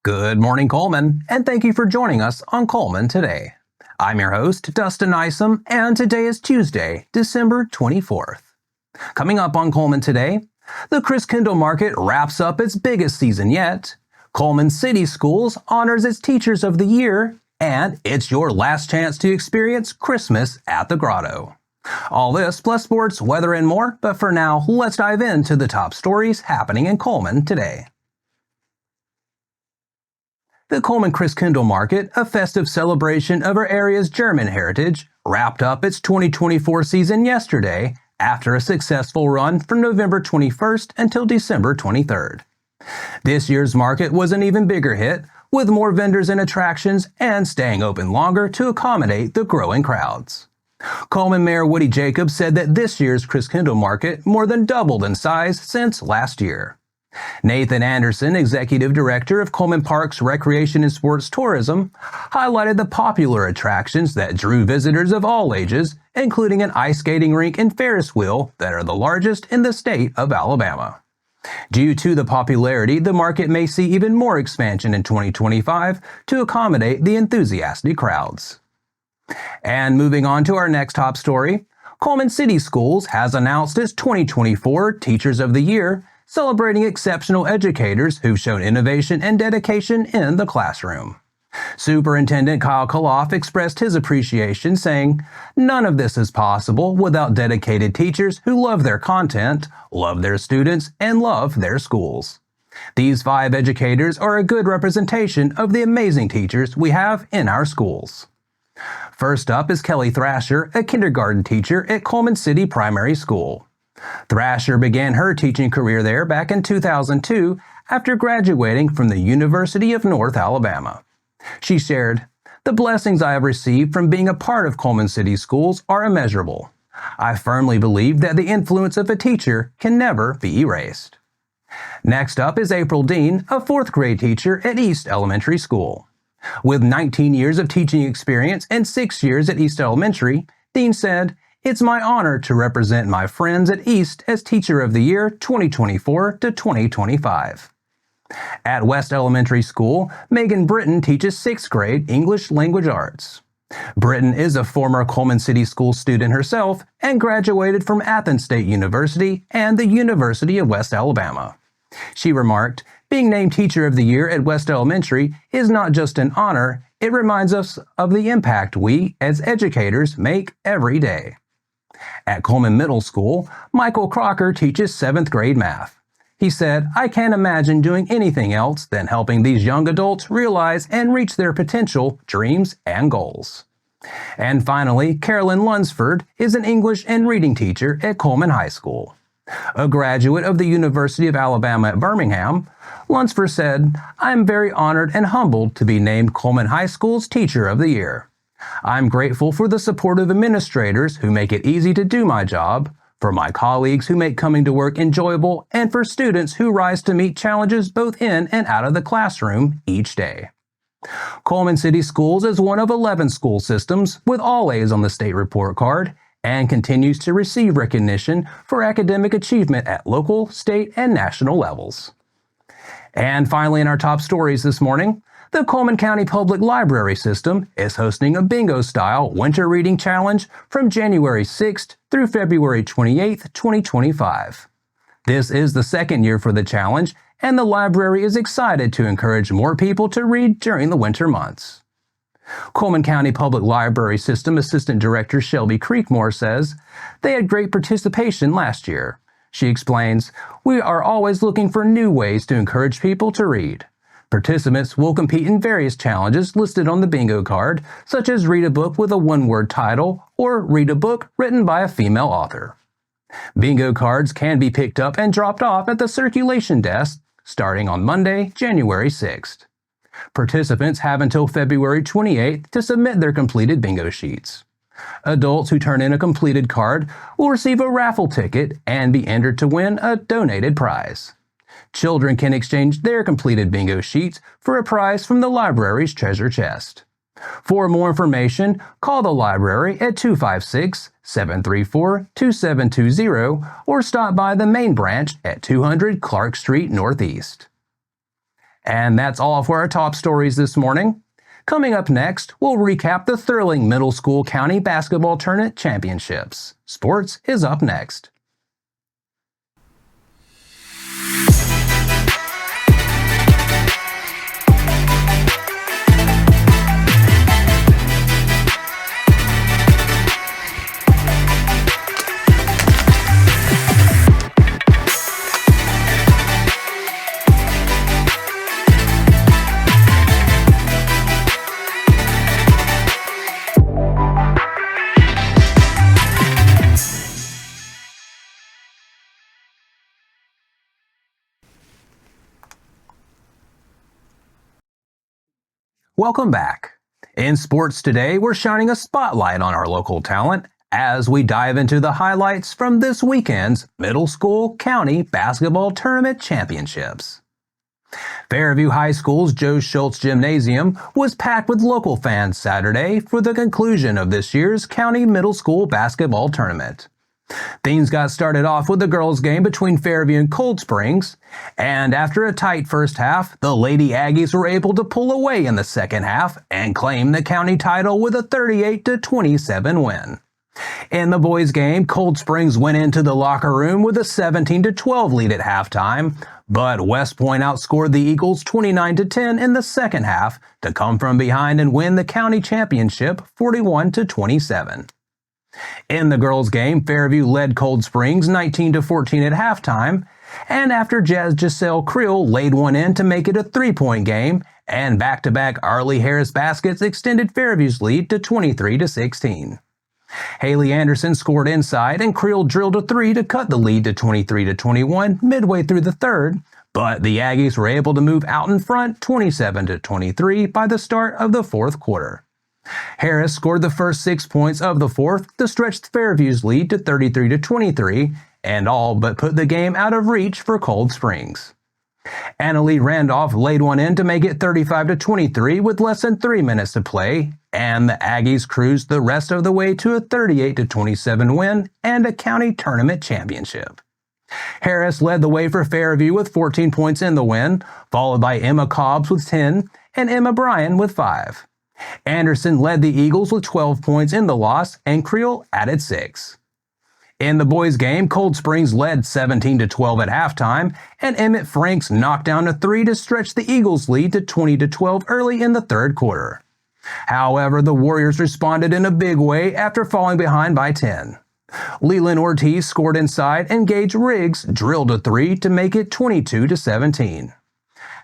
Good morning, Cullman, and thank you for joining us on Cullman Today. I'm your host, Dustin Isom, and today is Tuesday, December 24th. Coming up on Cullman Today, the Christkindlmarkt wraps up its biggest season yet, Cullman City Schools honors its Teachers of the Year, and it's your last chance to experience Christmas at the Grotto. All this plus sports, weather, and more, but for now, let's dive into the top stories happening in Cullman today. The Cullman Christkindlmarkt, a festive celebration of our area's German heritage, wrapped up its 2024 season yesterday after a successful run from November 21st until December 23rd. This year's market was an even bigger hit, with more vendors and attractions and staying open longer to accommodate the growing crowds. Cullman Mayor Woody Jacobs said that this year's Christkindlmarkt more than doubled in size since last year. Nathan Anderson, Executive Director of Cullman Parks Recreation and Sports Tourism, highlighted the popular attractions that drew visitors of all ages, including an ice skating rink and Ferris wheel that are the largest in the state of Alabama. Due to the popularity, the market may see even more expansion in 2025 to accommodate the enthusiastic crowds. And moving on to our next top story, Cullman City Schools has announced its 2024 Teachers of the Year, celebrating exceptional educators who've shown innovation and dedication in the classroom. Superintendent Kyle Koloff expressed his appreciation, saying, "None of this is possible without dedicated teachers who love their content, love their students, and love their schools. These 5 educators are a good representation of the amazing teachers we have in our schools." First up is Kelly Thrasher, a kindergarten teacher at Cullman City Primary School. Thrasher began her teaching career there back in 2002 after graduating from the University of North Alabama. She shared, "The blessings I have received from being a part of Cullman City Schools are immeasurable. I firmly believe that the influence of a teacher can never be erased." Next up is April Dean, a 4th grade teacher at East Elementary School. With 19 years of teaching experience and 6 years at East Elementary, Dean said, "It's my honor to represent my friends at East as Teacher of the Year 2024 to 2025. At West Elementary School, Megan Britton teaches 6th grade English Language Arts. Britton is a former Cullman City School student herself and graduated from Athens State University and the University of West Alabama. She remarked, "Being named Teacher of the Year at West Elementary is not just an honor, it reminds us of the impact we, as educators, make every day." At Cullman Middle School, Michael Crocker teaches 7th grade math. He said, "I can't imagine doing anything else than helping these young adults realize and reach their potential, dreams, and goals." And finally, Carolyn Lunsford is an English and reading teacher at Cullman High School. A graduate of the University of Alabama at Birmingham, Lunsford said, "I am very honored and humbled to be named Cullman High School's Teacher of the Year. I'm grateful for the supportive administrators who make it easy to do my job, for my colleagues who make coming to work enjoyable, and for students who rise to meet challenges both in and out of the classroom each day." Cullman City Schools is one of 11 school systems with all A's on the state report card and continues to receive recognition for academic achievement at local, state, and national levels. And finally, in our top stories this morning, the Cullman County Public Library System is hosting a bingo-style winter reading challenge from January 6th through February 28th, 2025. This is the second year for the challenge, and the library is excited to encourage more people to read during the winter months. Cullman County Public Library System Assistant Director Shelby Creekmore says, "They had great participation last year." She explains, "We are always looking for new ways to encourage people to read. Participants will compete in various challenges listed on the bingo card, such as read a book with a one-word title or read a book written by a female author." Bingo cards can be picked up and dropped off at the circulation desk starting on Monday, January 6th. Participants have until February 28th to submit their completed bingo sheets. Adults who turn in a completed card will receive a raffle ticket and be entered to win a donated prize. Children can exchange their completed bingo sheets for a prize from the library's treasure chest. For more information, call the library at 256-734-2720 or stop by the main branch at 200 Clark Street Northeast. And that's all for our top stories this morning. Coming up next, we'll recap the thrilling middle school county basketball tournament championships. Sports is up next. Welcome back. In sports today, we're shining a spotlight on our local talent as we dive into the highlights from this weekend's Middle School County Basketball Tournament Championships. Fairview High School's Joe Schultz Gymnasium was packed with local fans Saturday for the conclusion of this year's County Middle School Basketball Tournament. Things got started off with the girls' game between Fairview and Cold Springs, and after a tight first half, the Lady Aggies were able to pull away in the second half and claim the county title with a 38-27 win. In the boys' game, Cold Springs went into the locker room with a 17-12 lead at halftime, but West Point outscored the Eagles 29-10 in the second half to come from behind and win the county championship 41-27. In the girls' game, Fairview led Cold Springs 19-14 at halftime, and after Giselle Creel laid one in to make it a three-point game, and back-to-back Arlie Harris baskets extended Fairview's lead to 23-16. Haley Anderson scored inside, and Creel drilled a three to cut the lead to 23-21 midway through the third, but the Aggies were able to move out in front 27-23 by the start of the fourth quarter. Harris scored the first 6 points of the fourth to stretch Fairview's lead to 33-23 and all but put the game out of reach for Cold Springs. Annalie Randolph laid one in to make it 35-23 with less than 3 minutes to play, and the Aggies cruised the rest of the way to a 38-27 win and a county tournament championship. Harris led the way for Fairview with 14 points in the win, followed by Emma Cobbs with 10 and Emma Bryan with 5. Anderson led the Eagles with 12 points in the loss, and Creel added 6. In the boys' game, Cold Springs led 17-12 at halftime, and Emmett Franks knocked down a three to stretch the Eagles' lead to 20-12 early in the third quarter. However, the Warriors responded in a big way after falling behind by 10. Leland Ortiz scored inside, and Gage Riggs drilled a three to make it 22-17.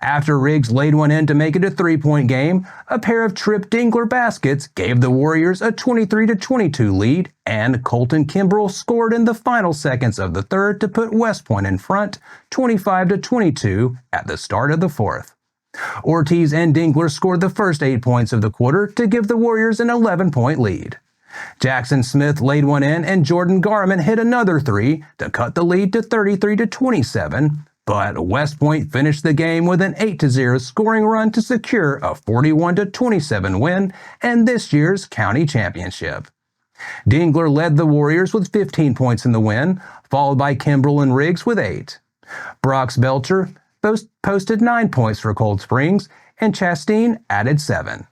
After Riggs laid one in to make it a three-point game, a pair of Trip Dinkler baskets gave the Warriors a 23-22 lead, and Colton Kimbrell scored in the final seconds of the third to put West Point in front 25-22 at the start of the fourth. Ortiz and Dinkler scored the first 8 points of the quarter to give the Warriors an 11-point lead. Jackson Smith laid one in, and Jordan Garman hit another three to cut the lead to 33-27, but West Point finished the game with an 8-0 scoring run to secure a 41-27 win and this year's county championship. Dingler led the Warriors with 15 points in the win, followed by Kimbrell and Riggs with 8. Brox Belcher posted 9 points for Cold Springs, and Chastain added 7.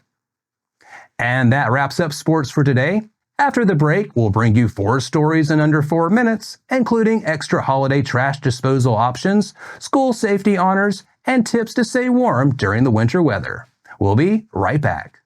And that wraps up sports for today. After the break, we'll bring you 4 stories in under 4 minutes, including extra holiday trash disposal options, school safety honors, and tips to stay warm during the winter weather. We'll be right back.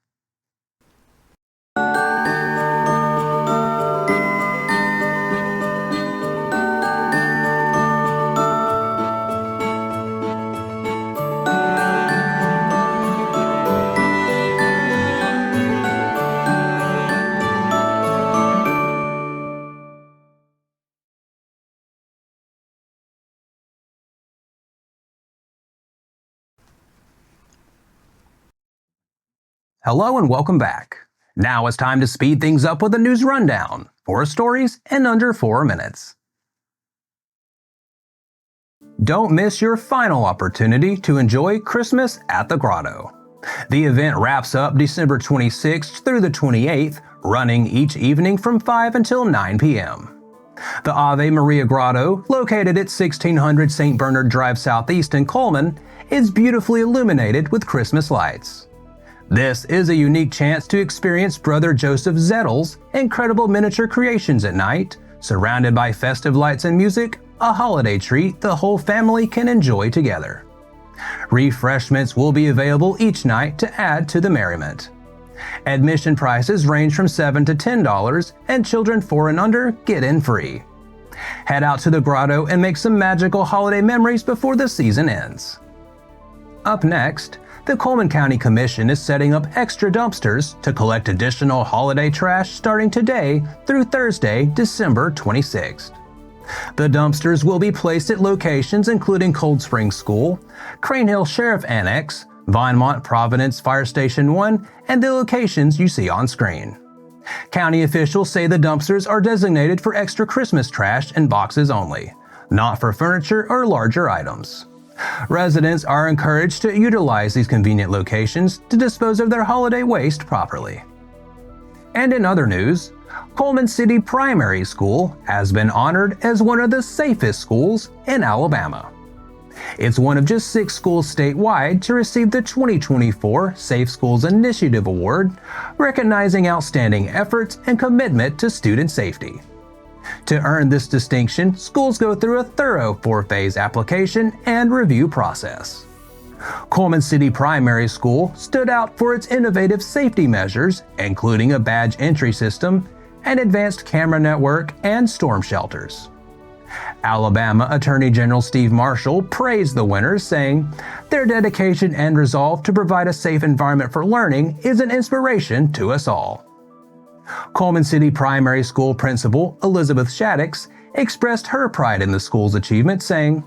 Hello and welcome back. Now it's time to speed things up with a news rundown. 4 stories in under 4 minutes. Don't miss your final opportunity to enjoy Christmas at the Grotto. The event wraps up December 26th through the 28th, running each evening from 5 until 9 p.m. The Ave Maria Grotto, located at 1600 St. Bernard Drive Southeast in Cullman, is beautifully illuminated with Christmas lights. This is a unique chance to experience Brother Joseph Zettel's incredible miniature creations at night, surrounded by festive lights and music, a holiday treat the whole family can enjoy together. Refreshments will be available each night to add to the merriment. Admission prices range from $7 to $10, and children 4 and under get in free. Head out to the grotto and make some magical holiday memories before the season ends. Up next, the Cullman County Commission is setting up extra dumpsters to collect additional holiday trash starting today through Thursday, December 26th. The dumpsters will be placed at locations including Cold Spring School, Crane Hill Sheriff Annex, Vinemont Providence Fire Station 1, and the locations you see on screen. County officials say the dumpsters are designated for extra Christmas trash and boxes only, not for furniture or larger items. Residents are encouraged to utilize these convenient locations to dispose of their holiday waste properly. And in other news, Cullman City Primary School has been honored as one of the safest schools in Alabama. It's one of just 6 schools statewide to receive the 2024 Safe Schools Initiative Award, recognizing outstanding efforts and commitment to student safety. To earn this distinction, schools go through a thorough 4-phase application and review process. Cullman City Primary School stood out for its innovative safety measures, including a badge entry system, an advanced camera network, and storm shelters. Alabama Attorney General Steve Marshall praised the winners, saying, "Their dedication and resolve to provide a safe environment for learning is an inspiration to us all." Cullman City Primary School Principal Elizabeth Shaddix expressed her pride in the school's achievement, saying,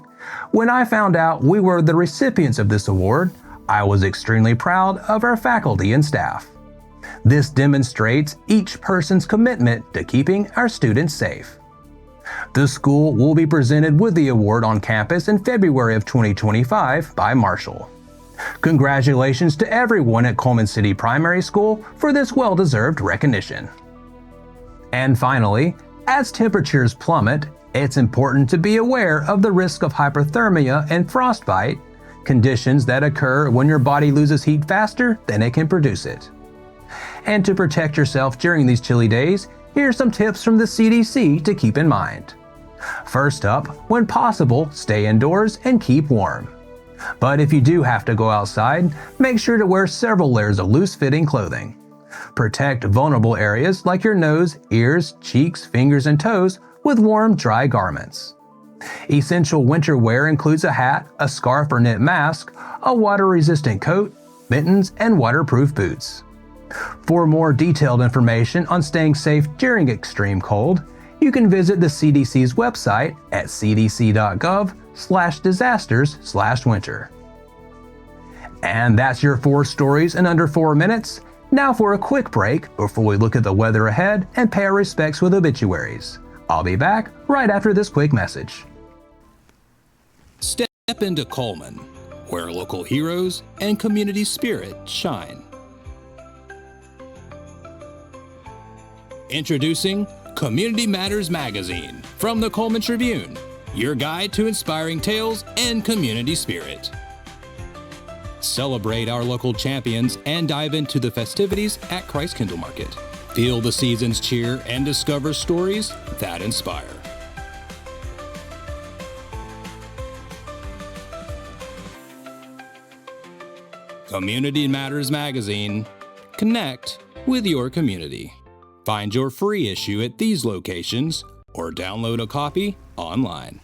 "When I found out we were the recipients of this award, I was extremely proud of our faculty and staff. This demonstrates each person's commitment to keeping our students safe." The school will be presented with the award on campus in February of 2025 by Marshall. Congratulations to everyone at Cullman City Primary School for this well-deserved recognition. And finally, as temperatures plummet, it's important to be aware of the risk of hypothermia and frostbite, conditions that occur when your body loses heat faster than it can produce it. And to protect yourself during these chilly days, here are some tips from the CDC to keep in mind. First up, when possible, stay indoors and keep warm. But if you do have to go outside, make sure to wear several layers of loose-fitting clothing. Protect vulnerable areas like your nose, ears, cheeks, fingers, and toes with warm, dry garments. Essential winter wear includes a hat, a scarf or knit mask, a water-resistant coat, mittens, and waterproof boots. For more detailed information on staying safe during extreme cold, you can visit the CDC's website at cdc.gov/disasters/winter. And that's your 4 stories in under 4 minutes. Now for a quick break before we look at the weather ahead and pay our respects with obituaries. I'll be back right after this quick message. Step into Cullman, where local heroes and community spirit shine. Introducing Community Matters Magazine from the Cullman Tribune, your guide to inspiring tales and community spirit. Celebrate our local champions and dive into the festivities at Christkindlmarkt. Feel the season's cheer and discover stories that inspire. Community Matters Magazine. Connect with your community. Find your free issue at these locations or download a copy online.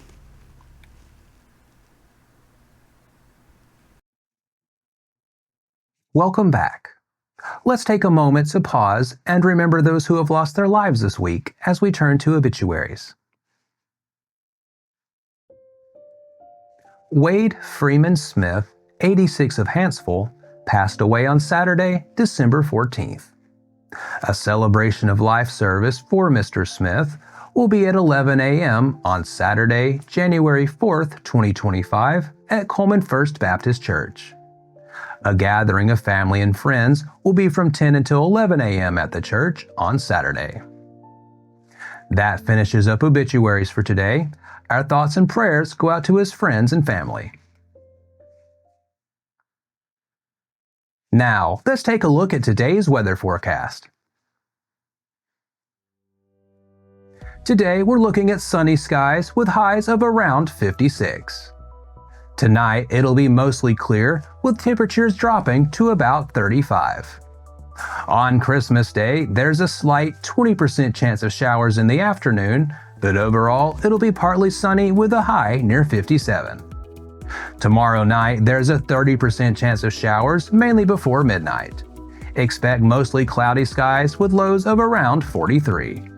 Welcome back. Let's take a moment to pause and remember those who have lost their lives this week as we turn to obituaries. Wade Freeman Smith, 86 of Hanceville, passed away on Saturday, December 14th. A celebration of life service for Mr. Smith will be at 11 a.m. on Saturday, January 4th, 2025 at Cullman First Baptist Church. A gathering of family and friends will be from 10 until 11 a.m. at the church on Saturday. That finishes up obituaries for today. Our thoughts and prayers go out to his friends and family. Now, let's take a look at today's weather forecast. Today, we're looking at sunny skies with highs of around 56. Tonight, it'll be mostly clear, with temperatures dropping to about 35. On Christmas Day, there's a slight 20% chance of showers in the afternoon, but overall, it'll be partly sunny with a high near 57. Tomorrow night, there's a 30% chance of showers, mainly before midnight. Expect mostly cloudy skies with lows of around 43.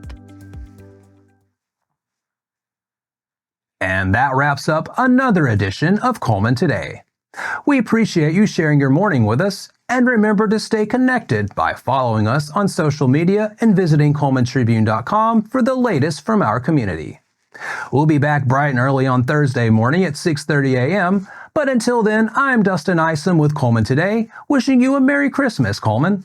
And that wraps up another edition of Cullman Today. We appreciate you sharing your morning with us, and remember to stay connected by following us on social media and visiting CullmanTribune.com for the latest from our community. We'll be back bright and early on Thursday morning at 6:30 a.m., but until then, I'm Dustin Isom with Cullman Today, wishing you a Merry Christmas, Cullman.